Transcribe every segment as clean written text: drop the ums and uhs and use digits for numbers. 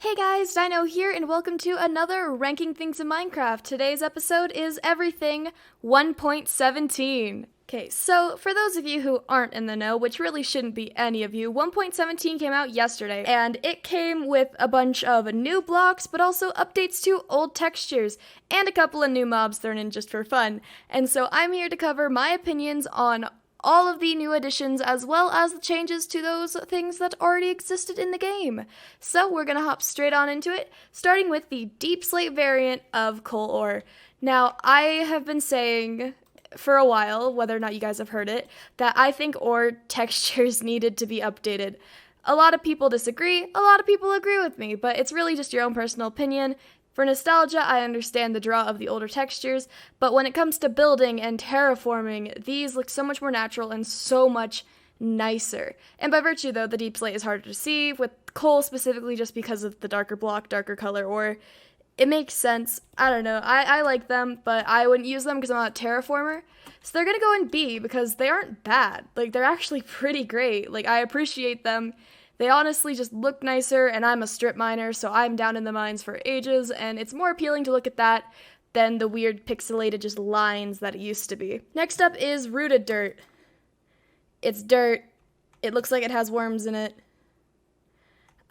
Hey guys, Dino here, and welcome to another Ranking Things in Minecraft. Today's episode is Everything 1.17. Okay, so for those of you who aren't in the know, which really shouldn't be any of you, 1.17 came out yesterday, and it came with a bunch of new blocks, but also updates to old textures, and a couple of new mobs thrown in just for fun. And so I'm here to cover my opinions on all of the new additions, as well as the changes to those things that already existed in the game. So we're gonna hop straight on into it, starting with the Deep Slate variant of coal ore. Now, I have been saying for a while, whether or not you guys have heard it, that I think ore textures needed to be updated. A lot of people disagree, a lot of people agree with me, but it's really just your own personal opinion. For nostalgia, I understand the draw of the older textures, but when it comes to building and terraforming, these look so much more natural and so much nicer. And by virtue, though, the deep slate is harder to see, with coal specifically just because of the darker block, darker color, or it makes sense. I don't know. I like them, but I wouldn't use them because I'm not a terraformer. So they're going to go in B because they aren't bad. Like, they're actually pretty great. Like, I appreciate them. They honestly just look nicer, and I'm a strip miner, so I'm down in the mines for ages, and it's more appealing to look at that than the weird pixelated just lines that it used to be. Next up is rooted dirt. It's dirt. It looks like it has worms in it.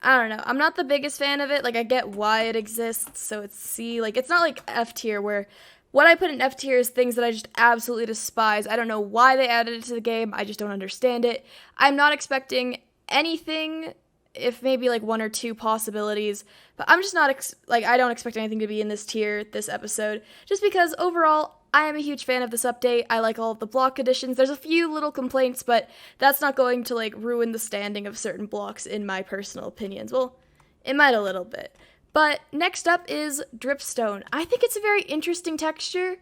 I don't know. I'm not the biggest fan of it. Like, I get why it exists, so it's C. Like, it's not like F tier, where what I put in F tier is things that I just absolutely despise. I don't know why they added it to the game. I just don't understand it. I'm not expecting anything, if maybe like one or two possibilities, but I'm just not I don't expect anything to be in this tier this episode, just because overall I am a huge fan of this update. I like all of the block additions. There's a few little complaints, but that's not going to like ruin the standing of certain blocks in my personal opinions. Well, it might a little bit. But next up is dripstone. I think it's a very interesting texture.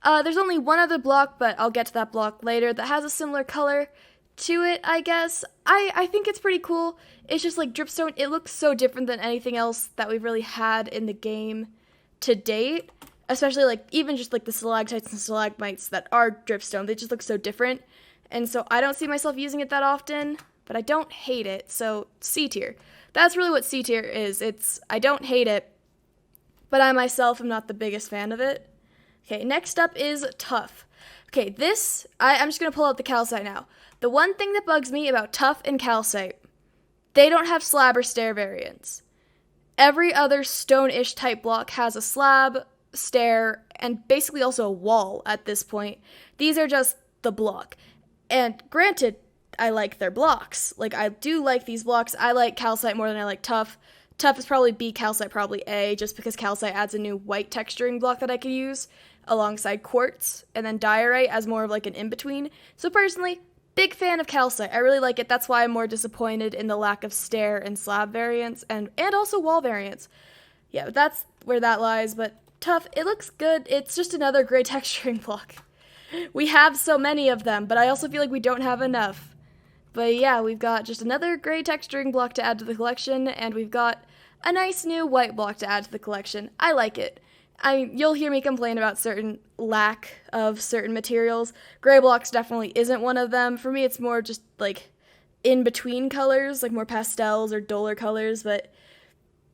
There's only one other block, but I'll get to that block later, that has a similar color to it, I guess. I think it's pretty cool. It's just like dripstone, it looks so different than anything else that we've really had in the game to date. Especially like even just like the stalactites and stalagmites that are dripstone, they just look so different. And so I don't see myself using it that often, but I don't hate it. So C tier. That's really what C tier is. I don't hate it, but I myself am not the biggest fan of it. Okay, next up is tough. Okay, this, I'm just going to pull out the calcite now. The one thing that bugs me about tough and calcite, they don't have slab or stair variants. Every other stone-ish type block has a slab, stair, and basically also a wall at this point. These are just the block. And granted, I like their blocks. Like, I do like these blocks. I like calcite more than I like tough. Tough is probably B, calcite probably A, just because calcite adds a new white texturing block that I could use alongside quartz, and then diorite as more of like an in-between. So personally, big fan of calcite. I really like it. That's why I'm more disappointed in the lack of stair and slab variants, and also wall variants. Yeah, that's where that lies, but tough, it looks good. It's just another gray texturing block. We have so many of them, but I also feel like we don't have enough. But yeah, we've got just another gray texturing block to add to the collection, and we've got a nice new white block to add to the collection. I like it. You'll hear me complain about certain lack of certain materials. Gray blocks definitely isn't one of them. For me, it's more just like in-between colors, like more pastels or duller colors, but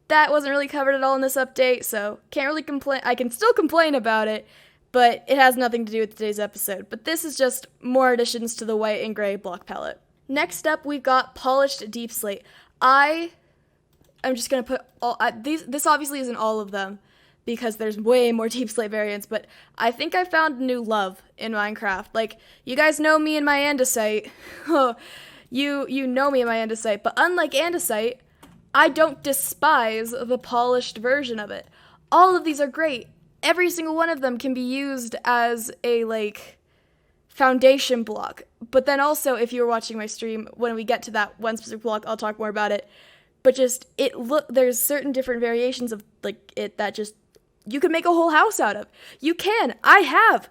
that wasn't really covered at all in this update, so can't really complain. I can still complain about it, but it has nothing to do with today's episode. But this is just more additions to the white and gray block palette. Next up, we've got polished deep slate. I'm just gonna put all this obviously isn't all of them, because there's way more deep slate variants, but I think I found a new love in Minecraft. Like, you guys know me and my andesite. you know me and my andesite, but unlike andesite, I don't despise the polished version of it. All of these are great. Every single one of them can be used as a, like, foundation block. But then also, if you were watching my stream, when we get to that one specific block, I'll talk more about it. But just, there's certain different variations of, like, it that just you can make a whole house out of. You can. I have.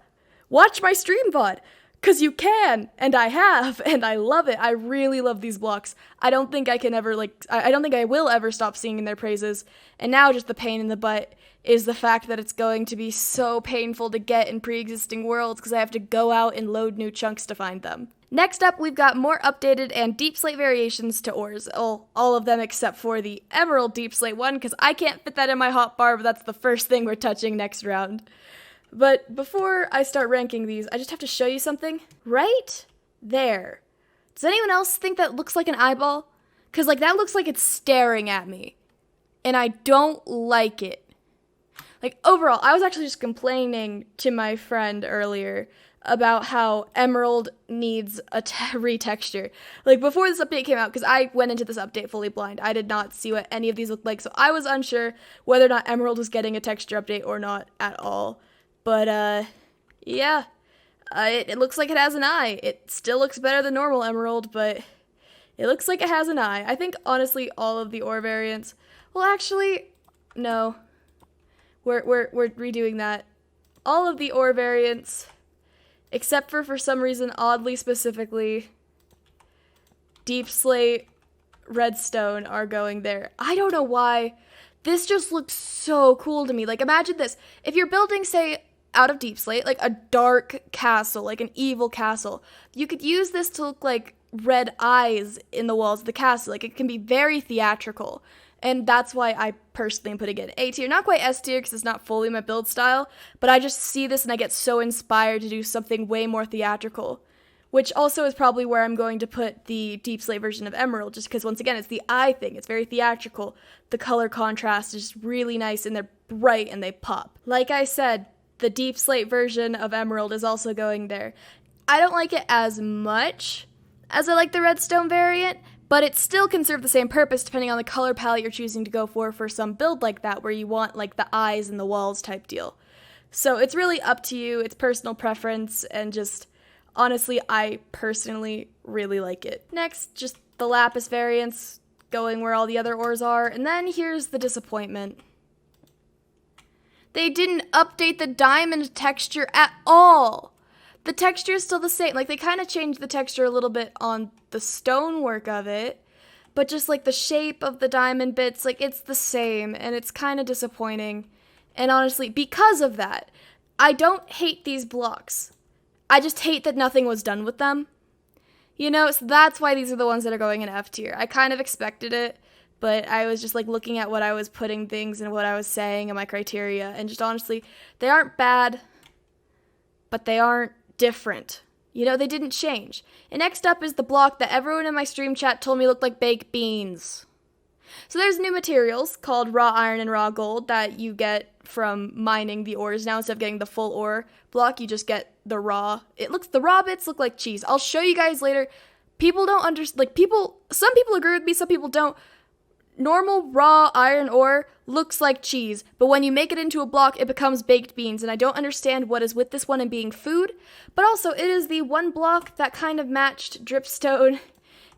Watch my stream VOD. Because you can. And I have. And I love it. I really love these blocks. I don't think I can ever, I don't think I will ever stop singing their praises. And now just the pain in the butt is the fact that it's going to be so painful to get in pre-existing worlds because I have to go out and load new chunks to find them. Next up, we've got more updated and deep slate variations to ores. All of them except for the emerald deep slate one, because I can't fit that in my hotbar, but that's the first thing we're touching next round. But before I start ranking these, I just have to show you something. Right there. Does anyone else think that looks like an eyeball? Because, like, that looks like it's staring at me. And I don't like it. Like, overall, I was actually just complaining to my friend earlier about how emerald needs a retexture. Like, before this update came out, because I went into this update fully blind, I did not see what any of these looked like, so I was unsure whether or not emerald was getting a texture update or not at all. But, yeah. It looks like it has an eye. It still looks better than normal emerald, but it looks like it has an eye. I think, honestly, all of the ore variants... Well, actually, no. We're redoing that. All of the ore variants, except for some reason, oddly specifically, deep slate, redstone are going there. I don't know why. This just looks so cool to me. Like, imagine this. If you're building, say, out of deep slate, like a dark castle, like an evil castle, you could use this to look like red eyes in the walls of the castle. Like, it can be very theatrical. And that's why I personally am putting it in A tier. Not quite S tier because it's not fully my build style, but I just see this and I get so inspired to do something way more theatrical, which also is probably where I'm going to put the deep slate version of emerald, just because, once again, it's the eye thing. It's very theatrical. The color contrast is just really nice, and they're bright and they pop. Like I said, the deep slate version of emerald is also going there. I don't like it as much as I like the redstone variant, but it still can serve the same purpose depending on the color palette you're choosing to go for some build like that, where you want like the eyes and the walls type deal. So it's really up to you. It's personal preference, and just honestly, I personally really like it. Next, just the lapis variants going where all the other ores are. And then here's the disappointment. They didn't update the diamond texture at all. The texture is still the same. Like, they kind of changed the texture a little bit on the stonework of it, but just like the shape of the diamond bits, like, it's the same, and it's kind of disappointing. And honestly, because of that, I don't hate these blocks. I just hate that nothing was done with them. You know, so that's why these are the ones that are going in F tier. I kind of expected it, but I was just like looking at what I was putting things and what I was saying and my criteria, and just honestly, they aren't bad, but they aren't different. You know, they didn't change. And next up is the block that everyone in my stream chat told me looked like baked beans. So there's new materials called raw iron and raw gold that you get from mining the ores. Now, instead of getting the full ore block, you just get the raw. The raw bits look like cheese. I'll show you guys later. People don't understand, like, some people agree with me, some people don't. Normal raw iron ore looks like cheese, but when you make it into a block, it becomes baked beans, and I don't understand what is with this one and being food, but also it is the one block that kind of matched dripstone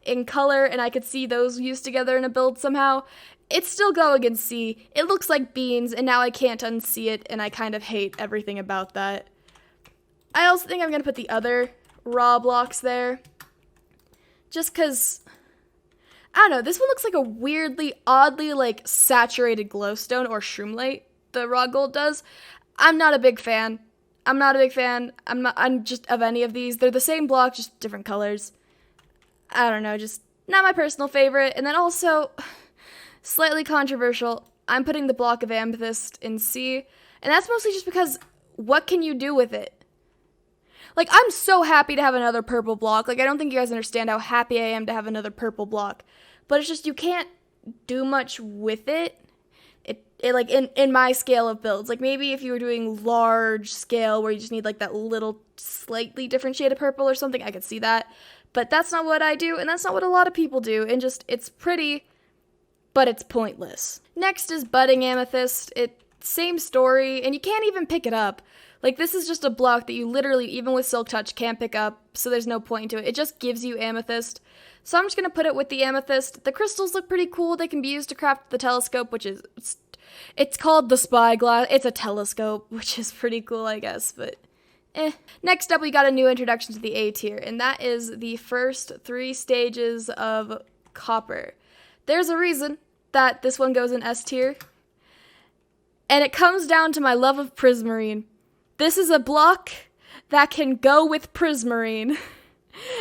in color, and I could see those used together in a build somehow. It's still going in C. It looks like beans, and now I can't unsee it, and I kind of hate everything about that. I also think I'm going to put the other raw blocks there, just because... I don't know, this one looks like a weirdly, oddly, like, saturated glowstone or shroomlight, the raw gold does. I'm not a big fan. I'm just of any of these. They're the same block, just different colors. I don't know, just not my personal favorite. And then also, slightly controversial, I'm putting the block of amethyst in C. And that's mostly just because, what can you do with it? Like, I'm so happy to have another purple block. Like, I don't think you guys understand how happy I am to have another purple block. But it's just, you can't do much with it. It like, in my scale of builds. Like, maybe if you were doing large scale where you just need, like, that little slightly different shade of purple or something, I could see that. But that's not what I do, and that's not what a lot of people do. And just, it's pretty, but it's pointless. Next is budding amethyst. Same story, and you can't even pick it up. Like, this is just a block that you literally, even with Silk Touch, can't pick up, so there's no point to it. It just gives you amethyst. So I'm just going to put it with the amethyst. The crystals look pretty cool. They can be used to craft the telescope, which is... It's called the spyglass. It's a telescope, which is pretty cool, I guess, but Next up, we got a new introduction to the A tier, and that is the first 3 stages of copper. There's a reason that this one goes in S tier, and it comes down to my love of prismarine. This is a block that can go with prismarine.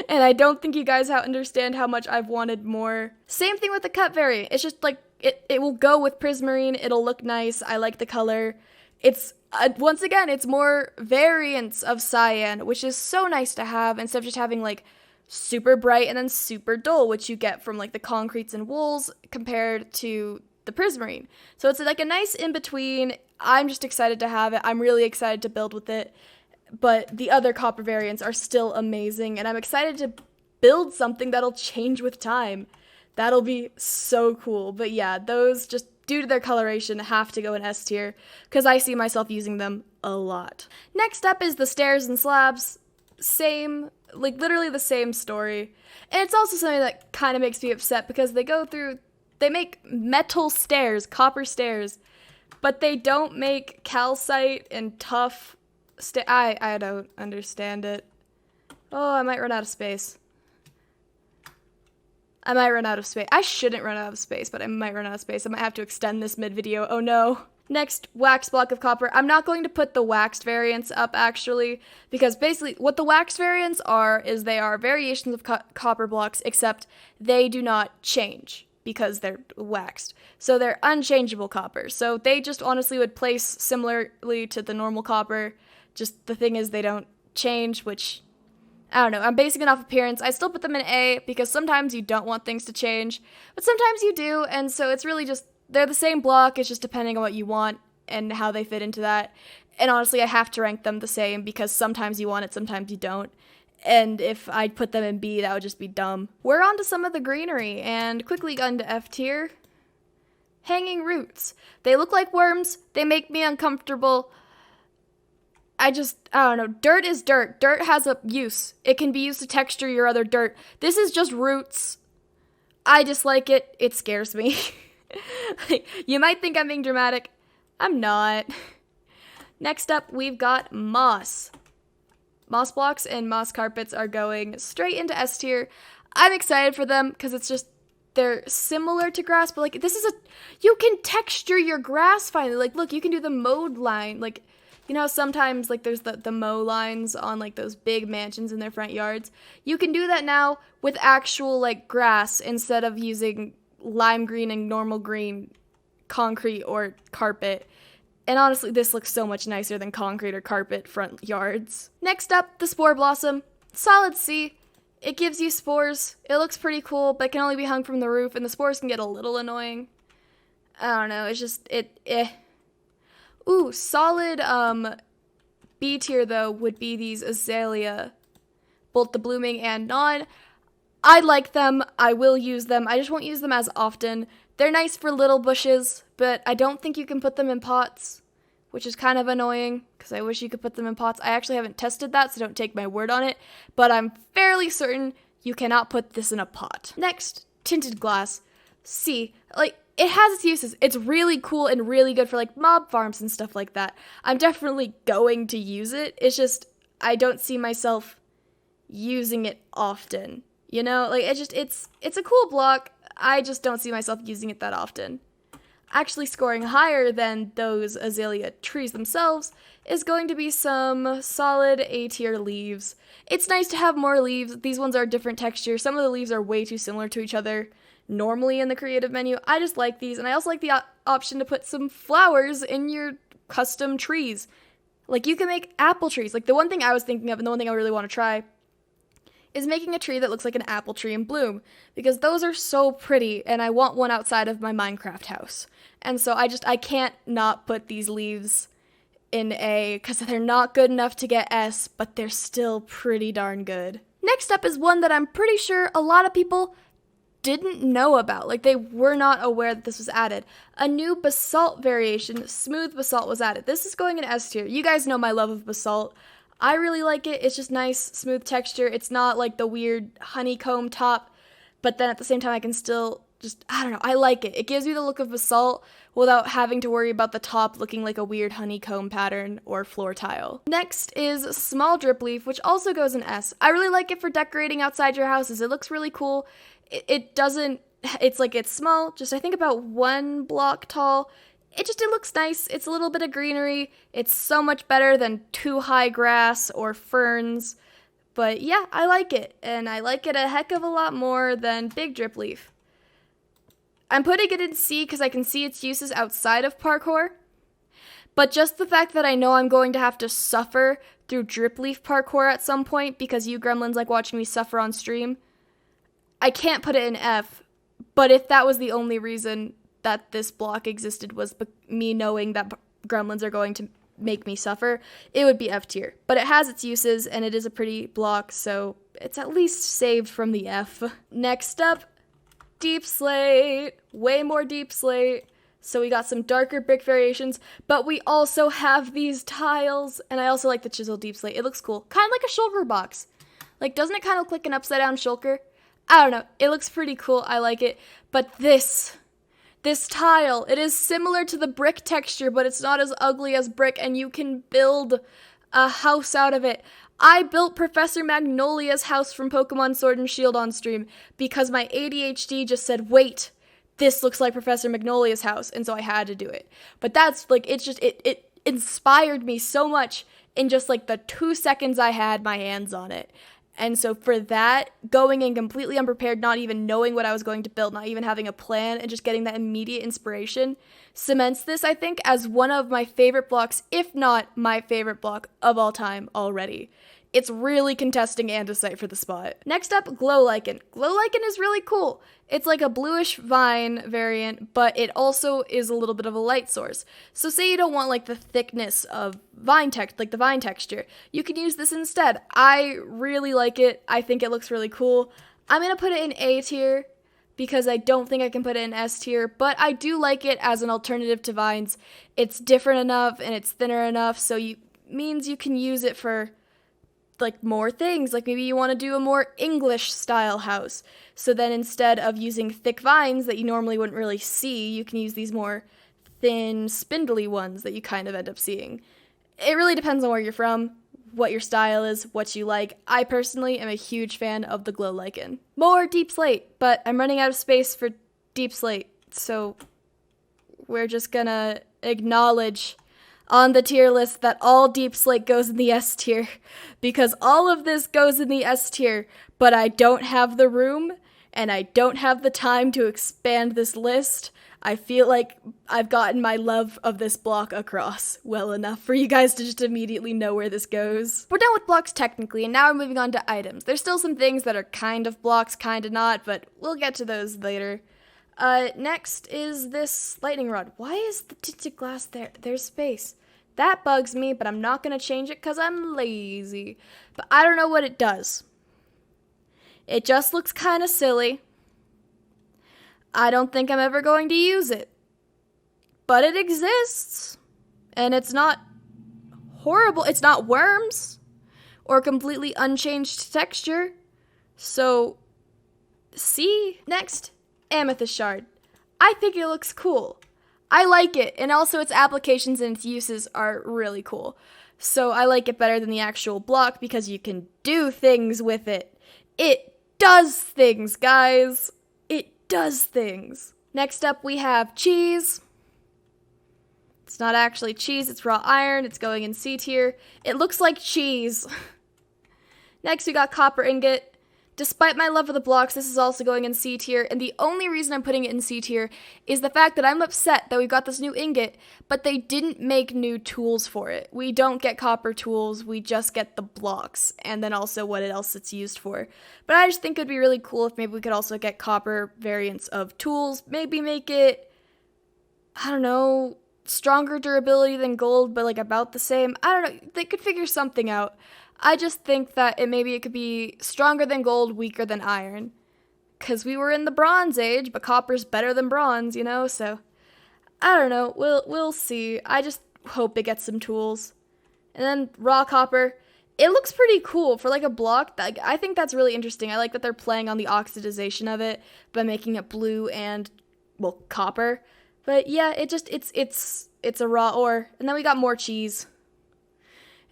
And I don't think you guys understand how much I've wanted more. Same thing with the cut variant. It's just like, it will go with prismarine. It'll look nice. I like the color. It's, once again, it's more variants of cyan, which is so nice to have instead of just having like super bright and then super dull, which you get from like the concretes and wools compared to the prismarine. So it's like a nice in-between. I'm just excited to have it. I'm really excited to build with it. But the other copper variants are still amazing, and I'm excited to build something that'll change with time. That'll be so cool. But yeah, those, just due to their coloration, have to go in S tier, because I see myself using them a lot. Next up is the stairs and slabs. Same, like literally the same story. And it's also something that kind of makes me upset, because they make metal stairs, copper stairs, but they don't make calcite and tough I don't understand it. Oh, I might run out of space. I shouldn't run out of space, but I might run out of space. I might have to extend this mid-video. Oh no. Next, wax block of copper. I'm not going to put the waxed variants up, actually, because basically what the waxed variants are is they are variations of copper blocks, except they do not change because they're waxed. So they're unchangeable copper. So they just honestly would place similarly to the normal copper. Just the thing is they don't change, which, I don't know. I'm basing it off appearance. I still put them in A because sometimes you don't want things to change, but sometimes you do, and so it's really just, they're the same block, it's just depending on what you want and how they fit into that. And honestly, I have to rank them the same because sometimes you want it, sometimes you don't. And if I put them in B, that would just be dumb. We're on to some of the greenery, and quickly got into F tier. Hanging roots. They look like worms, they make me uncomfortable. I don't know. Dirt is dirt. Dirt has a use. It can be used to texture your other dirt. This is just roots. I dislike it. It scares me. You might think I'm being dramatic. I'm not. Next up, we've got moss. Moss blocks and moss carpets are going straight into S tier. I'm excited for them because it's just, they're similar to grass, but like, you can texture your grass finally. Like, look, you can do the mowed line. Like, you know, sometimes, like, there's the mow lines on, like, those big mansions in their front yards. You can do that now with actual, like, grass instead of using lime green and normal green concrete or carpet. And honestly, this looks so much nicer than concrete or carpet front yards. Next up, the spore blossom. Solid C. It gives you spores. It looks pretty cool, but it can only be hung from the roof, and the spores can get a little annoying. I don't know, it's just, Ooh, solid B tier, though, would be these Azalea, both the blooming and non. I like them. I will use them. I just won't use them as often. They're nice for little bushes, but I don't think you can put them in pots, which is kind of annoying, because I wish you could put them in pots. I actually haven't tested that, so don't take my word on it, but I'm fairly certain you cannot put this in a pot. Next, tinted glass. C. Like, it has its uses. It's really cool and really good for, like, mob farms and stuff like that. I'm definitely going to use it. It's just, I don't see myself using it often. You know? Like, it's a cool block. I just don't see myself using it that often. Actually scoring higher than those Azalea trees themselves is going to be some solid A tier leaves. It's nice to have more leaves. These ones are a different texture. Some of the leaves are way too similar to each other normally in the creative menu. I just like these, and I also like the option to put some flowers in your custom trees. Like, you can make apple trees. Like, the one thing I was thinking of, and the one thing I really want to try, is making a tree that looks like an apple tree in bloom, because those are so pretty, and I want one outside of my Minecraft house. And so I can't not put these leaves in A, because they're not good enough to get S, but they're still pretty darn good. Next up is one that I'm pretty sure a lot of people didn't know about. Like, they were not aware that this was added. A new basalt variation, smooth basalt, was added. This is going in S tier. You guys know my love of basalt. I really like it. It's just nice, smooth texture. It's not like the weird honeycomb top, but then at the same time I can still just, I don't know, I like it. It gives you the look of basalt without having to worry about the top looking like a weird honeycomb pattern or floor tile. Next is small drip leaf, which also goes in S. I really like it for decorating outside your houses. It looks really cool. It's small, just I think about 1 block tall. It looks nice. It's a little bit of greenery. It's so much better than too high grass or ferns. But yeah, I like it, and I like it a heck of a lot more than Big Drip Leaf. I'm putting it in C because I can see its uses outside of parkour, but just the fact that I know I'm going to have to suffer through Drip Leaf parkour at some point because you gremlins like watching me suffer on stream, I can't put it in F, but if that was the only reason that this block existed was me knowing that gremlins are going to make me suffer, it would be F tier. But it has its uses, and it is a pretty block, so it's at least saved from the F. Next up, Deep Slate. Way more Deep Slate. So we got some darker brick variations, but we also have these tiles, and I also like the chiseled Deep Slate. It looks cool. Kind of like a shulker box. Like, doesn't it kind of look like an upside down shulker? I don't know. It looks pretty cool. I like it. But this tile, it is similar to the brick texture, but it's not as ugly as brick, and you can build a house out of it. I built Professor Magnolia's house from Pokemon Sword and Shield on stream because my ADHD just said, wait, this looks like Professor Magnolia's house, and so I had to do it. But that's, like, it's just, it inspired me so much in just, like, the 2 seconds I had my hands on it. And so for that, going in completely unprepared, not even knowing what I was going to build, not even having a plan, and just getting that immediate inspiration, cements this, I think, as one of my favorite blocks, if not my favorite block of all time already. It's really contesting andesite for the spot. Next up, Glow Lichen. Glow Lichen is really cool. It's like a bluish vine variant, but it also is a little bit of a light source. So say you don't want like the thickness of vine the vine texture, you can use this instead. I really like it. I think it looks really cool. I'm gonna put it in A tier because I don't think I can put it in S tier, but I do like it as an alternative to vines. It's different enough and it's thinner enough, so means you can use it for like more things, like maybe you want to do a more English style house. So then instead of using thick vines that you normally wouldn't really see, you can use these more thin, spindly ones that you kind of end up seeing. It really depends on where you're from, what your style is, what you like. I personally am a huge fan of the Glow Lichen. More Deep Slate, but I'm running out of space for Deep Slate, so we're just gonna acknowledge on the tier list that all Deep Slate goes in the S tier, because all of this goes in the S tier, but I don't have the room, and I don't have the time to expand this list. I feel like I've gotten my love of this block across well enough for you guys to just immediately know where this goes. We're done with blocks technically, and now we're moving on to items. There's still some things that are kind of blocks, kind of not, but we'll get to those later. Next is this lightning rod. Why is the tinted glass there? There's space. That bugs me, but I'm not going to change it because I'm lazy. But I don't know what it does. It just looks kind of silly. I don't think I'm ever going to use it. But it exists. And it's not horrible. It's not worms or completely unchanged texture. So, C. Next, Amethyst Shard. I think it looks cool. I like it, and also its applications and its uses are really cool. So I like it better than the actual block because you can do things with it. It does things, guys. It does things. Next up, we have cheese. It's not actually cheese, it's raw iron. It's going in C tier. It looks like cheese. Next, we got copper ingot. Despite my love of the blocks, this is also going in C tier, and the only reason I'm putting it in C tier is the fact that I'm upset that we got this new ingot, but they didn't make new tools for it. We don't get copper tools, we just get the blocks, and then also what else it's used for. But I just think it would be really cool if maybe we could also get copper variants of tools, maybe make it, I don't know, stronger durability than gold, but like about the same. I don't know, they could figure something out. I just think that it could be stronger than gold, weaker than iron. Because we were in the Bronze Age, but copper's better than bronze, you know? So, I don't know. We'll see. I just hope it gets some tools. And then raw copper. It looks pretty cool for like a block. I think that's really interesting. I like that they're playing on the oxidization of it by making it blue and, well, copper. But yeah, it's a raw ore. And then we got more cheese.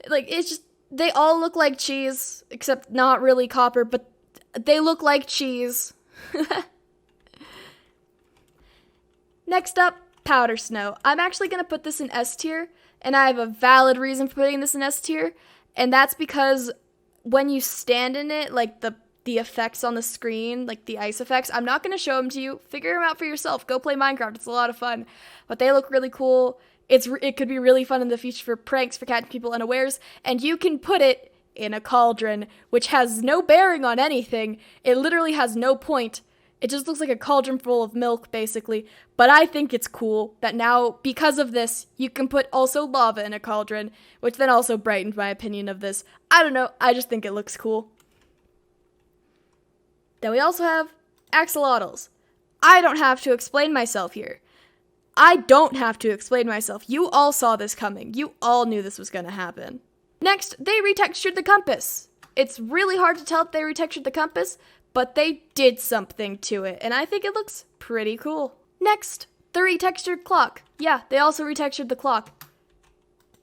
Like, it's just, they all look like cheese, except not really copper, but they look like cheese. Next up, powder snow. I'm actually going to put this in S tier, and I have a valid reason for putting this in S tier, and that's because when you stand in it, like the effects on the screen, like the ice effects, I'm not going to show them to you. Figure them out for yourself. Go play Minecraft. It's a lot of fun. But they look really cool. It could be really fun in the future for pranks, for catching people unawares. And you can put it in a cauldron, which has no bearing on anything. It literally has no point. It just looks like a cauldron full of milk, basically. But I think it's cool that now, because of this, you can put also lava in a cauldron, which then also brightened my opinion of this. I don't know. I just think it looks cool. Then we also have Axolotls. I don't have to explain myself here. I don't have to explain myself. You all saw this coming. You all knew this was going to happen. Next, they retextured the compass. It's really hard to tell if they retextured the compass, but they did something to it, and I think it looks pretty cool. Next, the retextured clock. Yeah, they also retextured the clock.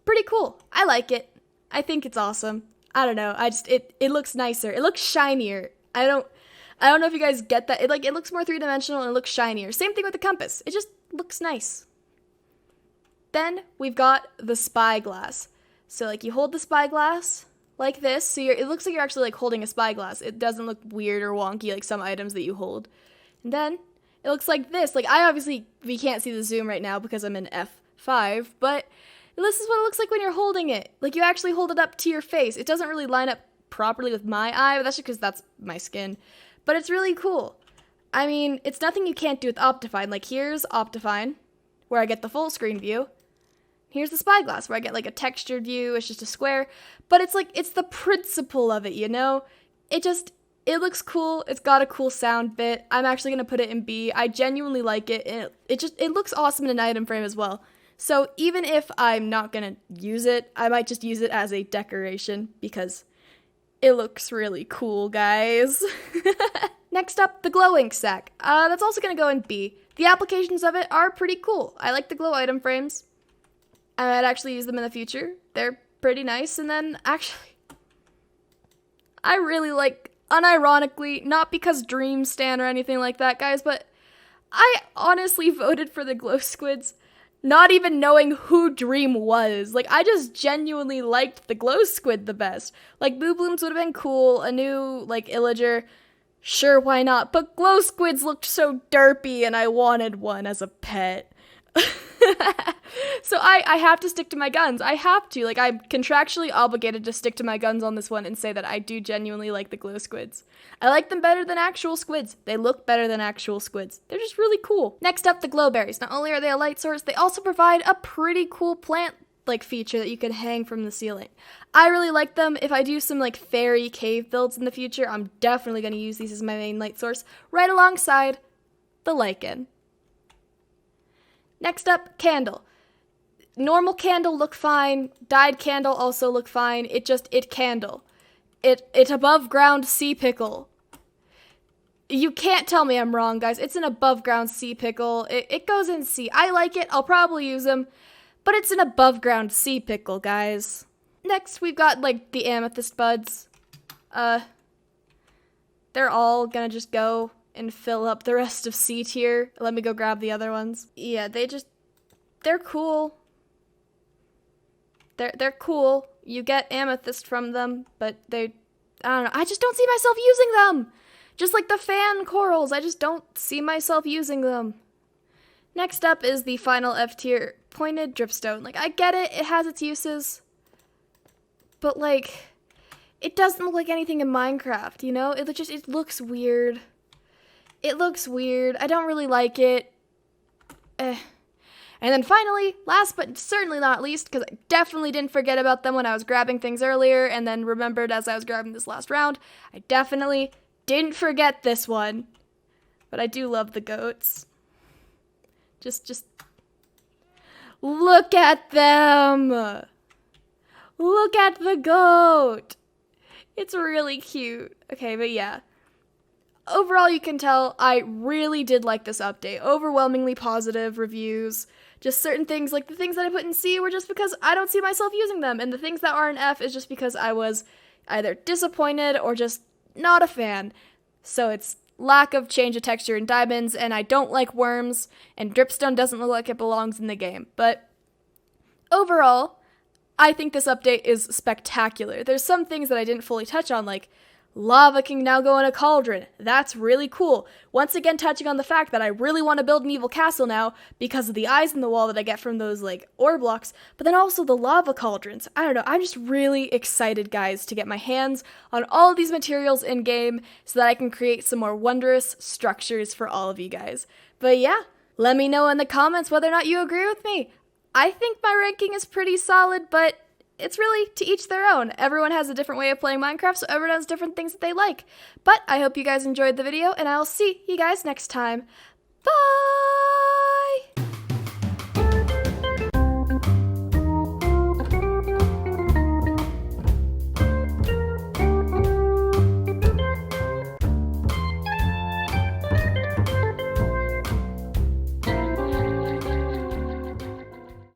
Pretty cool. I like it. I think it's awesome. I don't know. It looks nicer. It looks shinier. I don't know if you guys get that. It looks more three-dimensional and it looks shinier. Same thing with the compass. It just looks nice. Then we've got the spyglass. So like you hold the spyglass like this. So it looks like you're actually like holding a spyglass. It doesn't look weird or wonky like some items that you hold. And then it looks like this. Like we can't see the zoom right now because I'm in F5, but this is what it looks like when you're holding it. Like you actually hold it up to your face. It doesn't really line up properly with my eye, but that's just because that's my skin. But it's really cool. I mean, it's nothing you can't do with Optifine. Like, here's Optifine, where I get the full screen view. Here's the spyglass, where I get, like, a textured view. It's just a square. But it's, like, it's the principle of it, you know? It looks cool. It's got a cool sound bit. I'm actually going to put it in B. I genuinely like it. And it looks awesome in an item frame as well. So even if I'm not going to use it, I might just use it as a decoration because it looks really cool, guys. Next up, the glow ink sack. That's also going to go in B. The applications of it are pretty cool. I like the glow item frames. I might actually use them in the future. They're pretty nice. And then, actually, I really like, unironically, not because Dream Stan or anything like that, guys, but I honestly voted for the glow squids, not even knowing who Dream was. Like, I just genuinely liked the glow squid the best. Like, Boo Blooms would have been cool, a new, like, Illager, sure, why not? But glow squids looked so derpy, and I wanted one as a pet. So I have to stick to my guns. I have to. Like, I'm contractually obligated to stick to my guns on this one and say that I do genuinely like the glow squids. I like them better than actual squids. They look better than actual squids. They're just really cool. Next up, the glowberries. Not only are they a light source, they also provide a pretty cool plant like feature that you can hang from the ceiling. I really like them. If I do some like fairy cave builds in the future, I'm definitely going to use these as my main light source right alongside the lichen. Next up, candle. Normal candle look fine. Dyed candle also look fine. It candle. It above ground sea pickle. You can't tell me I'm wrong, guys. It's an above ground sea pickle. It goes in C. I like it. I'll probably use them. But it's an above ground sea pickle, guys. Next, we've got like the Amethyst Buds. They're all gonna just go and fill up the rest of C tier. Let me go grab the other ones. Yeah, they're cool. They're cool. You get amethyst from them, but I don't know. I just don't see myself using them. Just like the fan corals, I just don't see myself using them. Next up is the final F tier pointed dripstone. Like, I get it. It has its uses. But, like, it doesn't look like anything in Minecraft, you know? It looks weird. It looks weird. I don't really like it. And then finally, last but certainly not least, because I definitely didn't forget about them when I was grabbing things earlier, and then remembered as I was grabbing this last round, I definitely didn't forget this one. But I do love the goats. Just look at them. Look at the goat. It's really cute. Okay, but yeah. Overall, you can tell I really did like this update. Overwhelmingly positive reviews. Just certain things, like the things that I put in C were just because I don't see myself using them. And the things that are in F is just because I was either disappointed or just not a fan. So it's lack of change of texture in diamonds, and I don't like worms, and dripstone doesn't look like it belongs in the game. But overall, I think this update is spectacular. There's some things that I didn't fully touch on, like lava can now go in a cauldron. That's really cool. Once again, touching on the fact that I really want to build an evil castle now because of the eyes in the wall that I get from those, like, ore blocks, but then also the lava cauldrons. I don't know, I'm just really excited, guys, to get my hands on all of these materials in-game so that I can create some more wondrous structures for all of you guys. But yeah, let me know in the comments whether or not you agree with me. I think my ranking is pretty solid, but it's really to each their own. Everyone has a different way of playing Minecraft, so everyone has different things that they like. But I hope you guys enjoyed the video, and I'll see you guys next time. Bye!